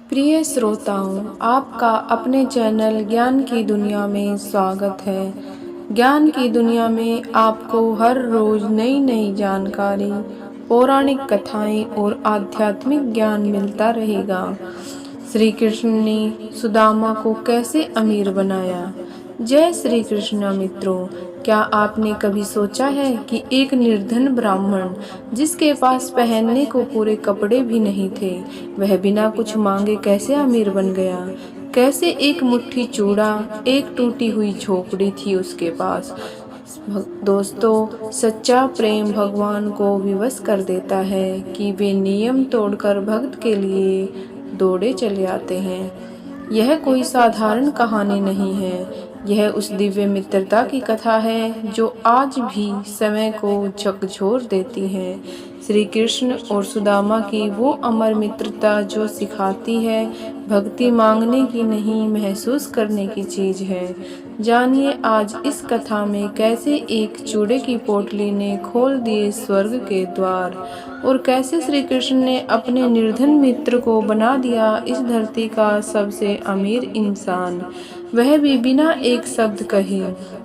प्रिय श्रोताओं, आपका अपने चैनल ज्ञान की दुनिया में स्वागत है। ज्ञान की दुनिया में आपको हर रोज नई नई जानकारी, पौराणिक कथाएं और आध्यात्मिक ज्ञान मिलता रहेगा। श्री कृष्ण ने सुदामा को कैसे अमीर बनाया? जय श्री कृष्ण मित्रों, क्या आपने कभी सोचा है कि एक निर्धन ब्राह्मण जिसके पास पहनने को पूरे कपड़े भी नहीं थे, वह बिना कुछ मांगे कैसे अमीर बन गया? कैसे एक मुट्ठी चूड़ा, एक टूटी हुई झोपड़ी थी उसके पास। दोस्तों, सच्चा प्रेम भगवान को विवश कर देता है कि वे नियम तोड़कर भक्त के लिए दौड़े चले आते हैं। यह कोई साधारण कहानी नहीं है, यह उस दिव्य मित्रता की कथा है जो आज भी समय को झकझोर देती है। श्री कृष्ण और सुदामा की वो अमर मित्रता जो सिखाती है भक्ति मांगने की नहीं, महसूस करने की चीज है। जानिए आज इस कथा में कैसे एक चूड़े की पोटली ने खोल दिए स्वर्ग के द्वार, और कैसे श्री कृष्ण ने अपने निर्धन मित्र को बना दिया इस धरती का सबसे अमीर इंसान, वह भी बिना एक शब्द कहे।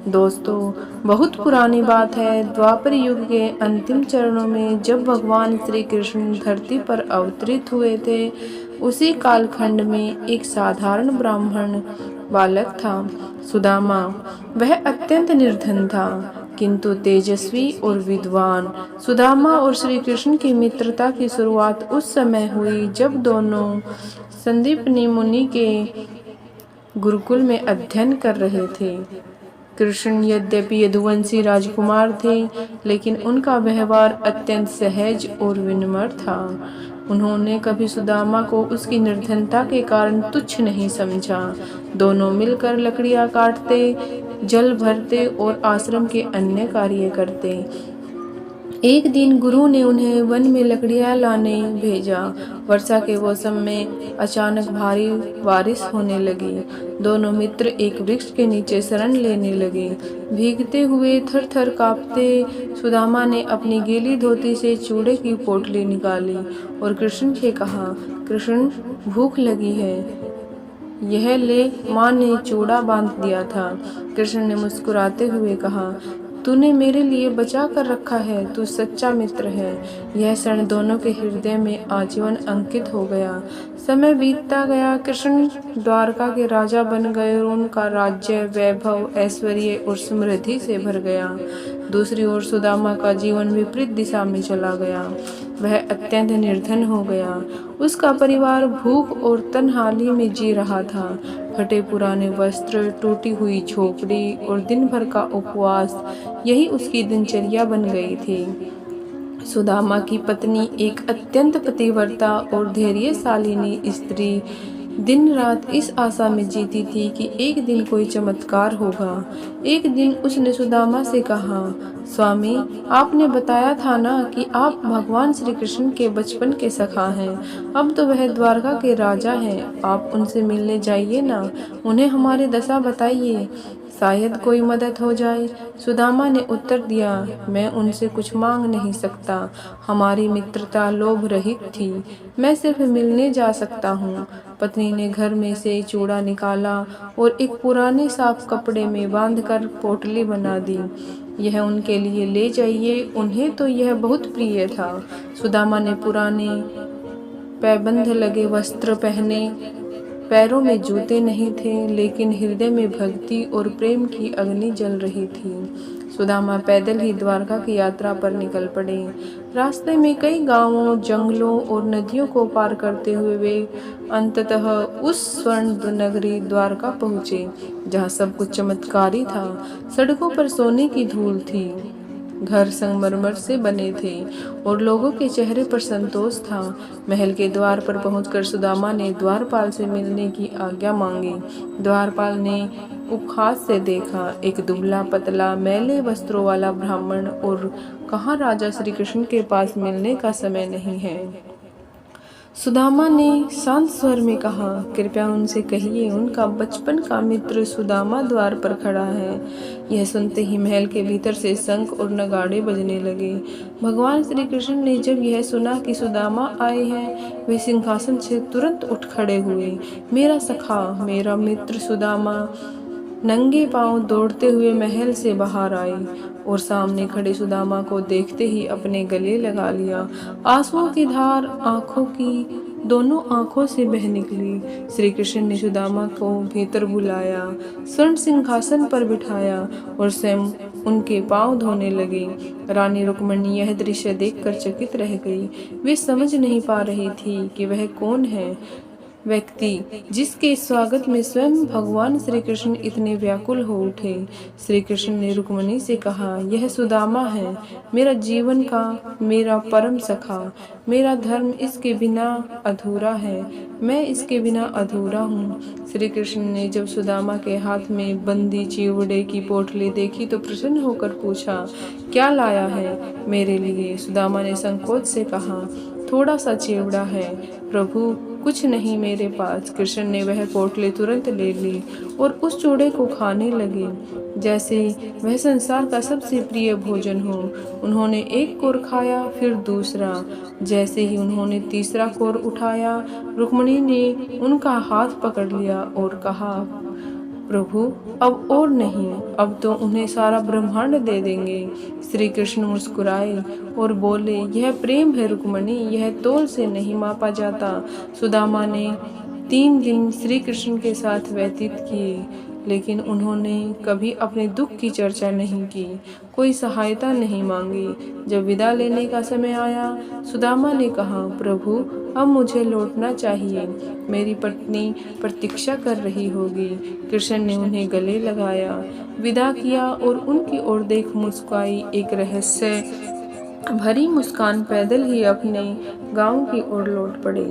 दोस्तों, बहुत पुरानी बात है, द्वापर युग के अंतिम चरणों में जब भगवान श्री कृष्ण धरती पर अवतरित हुए थे, उसी कालखंड में एक साधारण ब्राह्मण बालक था, सुदामा। वह अत्यंत निर्धन था, किंतु तेजस्वी और विद्वान। सुदामा और श्री कृष्ण की मित्रता की शुरुआत उस समय हुई जब दोनों संदीपनी मुनि के गुरुकुल में अध्ययन कर रहे थे। कृष्ण यद्यपि यदुवंशी राजकुमार थे, लेकिन उनका व्यवहार अत्यंत सहज और विनम्र था। उन्होंने कभी सुदामा को उसकी निर्धनता के कारण तुच्छ नहीं समझा। दोनों मिलकर लकड़ियां काटते, जल भरते और आश्रम के अन्य कार्य करते। एक दिन गुरु ने उन्हें वन में लकड़ियां लाने भेजा। वर्षा के मौसम में अचानक भारी बारिश होने लगी। दोनों मित्र एक वृक्ष के नीचे शरण लेने लगे। भीगते हुए, थर थर कांपते, सुदामा ने अपनी गीली धोती से चूड़े की पोटली निकाली और कृष्ण से कहा, कृष्ण, भूख लगी है, यह ले। माँ ने चूड़ा बांध दिया था। कृष्ण ने मुस्कुराते हुए कहा, तूने मेरे लिए बचा कर रखा है, तू सच्चा मित्र है। यह क्षण दोनों के हृदय में आजीवन अंकित हो गया। समय बीतता गया, कृष्ण द्वारका के राजा बन गए और उनका राज्य वैभव, ऐश्वर्य और समृद्धि से भर गया। दूसरी ओर सुदामा का जीवन विपरीत दिशा में चला गया। वह अत्यंत निर्धन हो गया। उसका परिवार भूख और तन्हाली में जी रहा था। फटे पुराने वस्त्र, टूटी हुई झोपड़ी और दिन भर का उपवास, यही उसकी दिनचर्या बन गई थी। सुदामा की पत्नी एक अत्यंत पतिव्रता और धैर्यशालिनी स्त्री दिन रात इस आशा में जीती थी कि एक दिन कोई चमत्कार होगा। एक दिन उसने सुदामा से कहा, स्वामी, आपने बताया था ना कि आप भगवान श्री कृष्ण के बचपन के सखा हैं। अब तो वह द्वारका के राजा हैं, आप उनसे मिलने जाइए ना, उन्हें हमारी दशा बताइए, शायद कोई मदद हो जाए। सुदामा ने उत्तर दिया, मैं उनसे कुछ मांग नहीं सकता, हमारी मित्रता लोभ रहित थी, मैं सिर्फ मिलने जा सकता हूँ। पत्नी ने घर में से चूड़ा निकाला और एक पुराने साफ कपड़े में बांधकर पोटली बना दी। यह उनके लिए ले जाइए, उन्हें तो यह बहुत प्रिय था। सुदामा ने पुराने पैबंद लगे वस्त्र पहने, पैरों में जूते नहीं थे, लेकिन हृदय में भक्ति और प्रेम की अग्नि जल रही थी। सुदामा पैदल ही द्वारका की यात्रा पर निकल पड़े। रास्ते में कई गांवों, जंगलों और नदियों को पार करते हुए वे अंततः उस स्वर्ण नगरी द्वारका पहुँचे, जहाँ सब कुछ चमत्कारी था। सड़कों पर सोने की धूल थी, घर संगमरमर से बने थे और लोगों के चेहरे पर संतोष था। महल के द्वार पर पहुंचकर सुदामा ने द्वारपाल से मिलने की आज्ञा मांगी। द्वारपाल ने उपहास से देखा, एक दुबला पतला मैले वस्त्रों वाला ब्राह्मण, और कहा, राजा श्री कृष्ण के पास मिलने का समय नहीं है। सुदामा ने शांत स्वर में कहा, कृपया उनसे कहिए उनका बचपन का मित्र सुदामा द्वार पर खड़ा है। यह सुनते ही महल के भीतर से शंख और नगाड़े बजने लगे। भगवान श्री कृष्ण ने जब यह सुना कि सुदामा आए हैं, वे सिंहासन से तुरंत उठ खड़े हुए। मेरा सखा, मेरा मित्र सुदामा नंगे पांव दौड़ते हुए महल से बाहर आए और सामने खड़े सुदामा को देखते ही अपने गले लगा लिया। आंसुओं की धार आंखों की दोनों आंखों से बह निकली। श्री कृष्ण ने सुदामा को भीतर बुलाया, स्वर्ण सिंहासन पर बिठाया और स्वयं उनके पांव धोने लगे। रानी रुक्मिणी यह दृश्य देखकर चकित रह गई। वे समझ नहीं पा रही थी कि वह कौन है व्यक्ति जिसके स्वागत में स्वयं भगवान श्री कृष्ण इतने व्याकुल हो उठे। श्री कृष्ण ने रुक्मिणी से कहा, यह सुदामा है, मेरा जीवन का, मेरा परम सखा। मेरा धर्म इसके बिना अधूरा है, मैं इसके बिना अधूरा हूँ। श्री कृष्ण ने जब सुदामा के हाथ में बंदी चिवड़े की पोटली देखी तो प्रसन्न होकर पूछा, क्या लाया है मेरे लिए? सुदामा ने संकोच से कहा, थोड़ा सा चिवड़ा है प्रभु, कुछ नहीं मेरे पास। कृष्ण ने वह पोटली तुरंत ले ली और उस चूड़े को खाने लगे जैसे वह संसार का सबसे प्रिय भोजन हो। उन्होंने एक कोर खाया, फिर दूसरा। जैसे ही उन्होंने तीसरा कोर उठाया, रुक्मिणी ने उनका हाथ पकड़ लिया और कहा, प्रभु अब और नहीं, अब तो उन्हें सारा ब्रह्मांड दे देंगे। श्री कृष्ण मुस्कुराए और बोले, यह प्रेम है रुक्मिणी, यह तौल से नहीं मापा जाता। सुदामा ने 3 दिन श्री कृष्ण के साथ व्यतीत किए, लेकिन उन्होंने कभी अपने दुख की चर्चा नहीं की, कोई सहायता नहीं मांगी। जब विदा लेने का समय आया, सुदामा ने कहा, प्रभु अब मुझे लौटना चाहिए, मेरी पत्नी प्रतीक्षा कर रही होगी। कृष्ण ने उन्हें गले लगाया, विदा किया और उनकी ओर देख मुस्कुराई। एक रहस्य भरी मुस्कान पैदल ही अपने गांव की ओर लौट पड़े।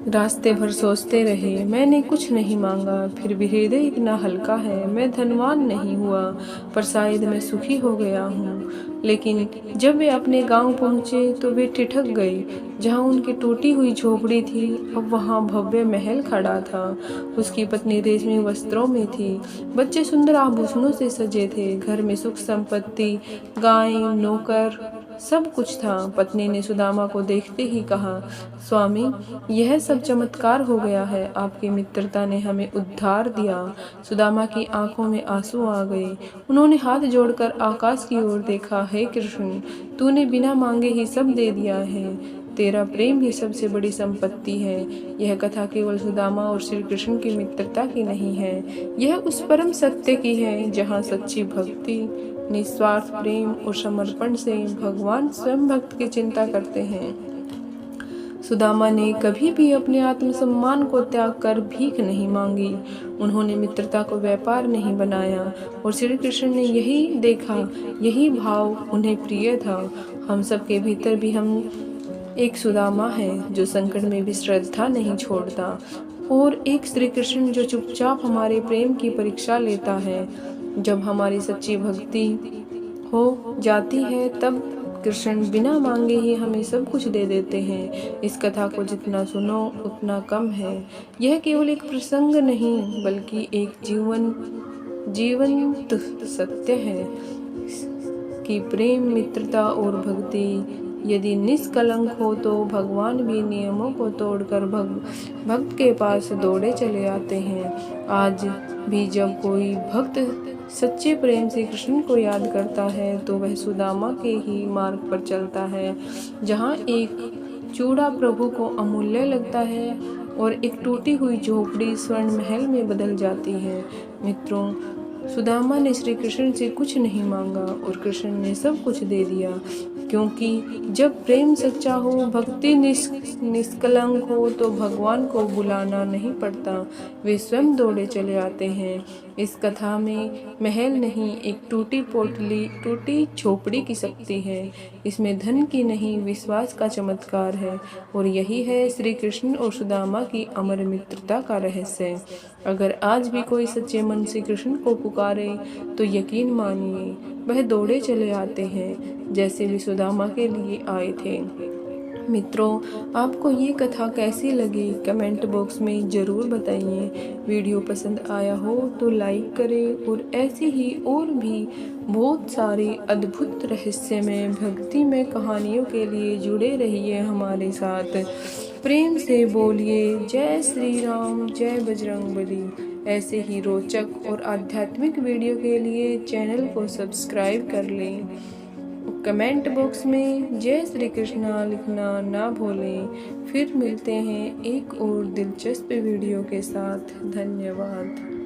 रास्ते भर सोचते रहे, मैंने कुछ नहीं मांगा, फिर भी हृदय इतना हल्का है। मैं धनवान नहीं हुआ, पर शायद मैं सुखी हो गया हूँ। लेकिन जब वे अपने गांव पहुँचे तो वे ठिठक गए। जहाँ उनकी टूटी हुई झोपड़ी थी, अब वहाँ भव्य महल खड़ा था। उसकी पत्नी रेशमी वस्त्रों में थी, बच्चे सुंदर आभूषणों से सजे थे। घर में सुख संपत्ति, गाय, नौकर, सब कुछ था। पत्नी ने सुदामा को देखते ही कहा, स्वामी यह सब चमत्कार हो गया है, आपकी मित्रता ने हमें उद्धार दिया। सुदामा की आंखों में आंसू आ गए। उन्होंने हाथ जोड़कर आकाश की ओर देखा, हे कृष्ण, तूने बिना मांगे ही सब दे दिया है, तेरा प्रेम ही सबसे बड़ी संपत्ति है। यह कथा केवल सुदामा और श्री कृष्ण की मित्रता की नहीं है, यह उस परम सत्य की है जहाँ सच्ची भक्ति, निस्वार्थ प्रेम और समर्पण से भगवान स्वयं भक्त की चिंता करते हैं। सुदामा ने कभी भी अपने आत्मसम्मान को त्याग कर भीख नहीं मांगी। उन्होंने मित्रता को व्यापार नहीं बनाया और श्री कृष्ण ने यही देखा, यही भाव उन्हें प्रिय था। हम सबके भीतर भी हम एक सुदामा है जो संकट में भी श्रद्धा नहीं छोड़ता, और एक श्री कृष्ण जो चुपचाप हमारे प्रेम की परीक्षा लेता है। जब हमारी सच्ची भक्ति हो जाती है तब कृष्ण बिना मांगे ही हमें सब कुछ दे देते हैं। इस कथा को जितना सुनो उतना कम है। यह केवल एक प्रसंग नहीं बल्कि एक जीवंत सत्य है कि प्रेम, मित्रता और भक्ति यदि निष्कलंक हो तो भगवान भी नियमों को तोड़कर भक्त के पास दौड़े चले आते हैं। आज भी जब कोई भक्त सच्चे प्रेम से कृष्ण को याद करता है तो वह सुदामा के ही मार्ग पर चलता है, जहाँ एक चूड़ा प्रभु को अमूल्य लगता है और एक टूटी हुई झोपड़ी स्वर्ण महल में बदल जाती है। मित्रों, सुदामा ने श्री कृष्ण से कुछ नहीं मांगा और कृष्ण ने सब कुछ दे दिया, क्योंकि जब प्रेम सच्चा हो, भक्ति निष्कलंक हो तो भगवान को बुलाना नहीं पड़ता, वे स्वयं दौड़े चले आते हैं। इस कथा में महल नहीं, एक टूटी पोटली, टूटी झोपड़ी की शक्ति है। इसमें धन की नहीं, विश्वास का चमत्कार है, और यही है श्री कृष्ण और सुदामा की अमर मित्रता का रहस्य। अगर आज भी कोई सच्चे मन से कृष्ण को पुकारे तो यकीन मानिए वह दौड़े चले आते हैं, जैसे वे सुदामा के लिए आए थे। मित्रों, आपको ये कथा कैसी लगी कमेंट बॉक्स में ज़रूर बताइए। वीडियो पसंद आया हो तो लाइक करें और ऐसी ही और भी बहुत सारी अद्भुत रहस्यमय भक्तिमय कहानियों के लिए जुड़े रहिए हमारे साथ। प्रेम से बोलिए जय श्री राम, जय बजरंगबली। ऐसे ही रोचक और आध्यात्मिक वीडियो के लिए चैनल को सब्सक्राइब कर लें। कमेंट बॉक्स में जय श्री कृष्णा लिखना ना भूलें। फिर मिलते हैं एक और दिलचस्प वीडियो के साथ। धन्यवाद।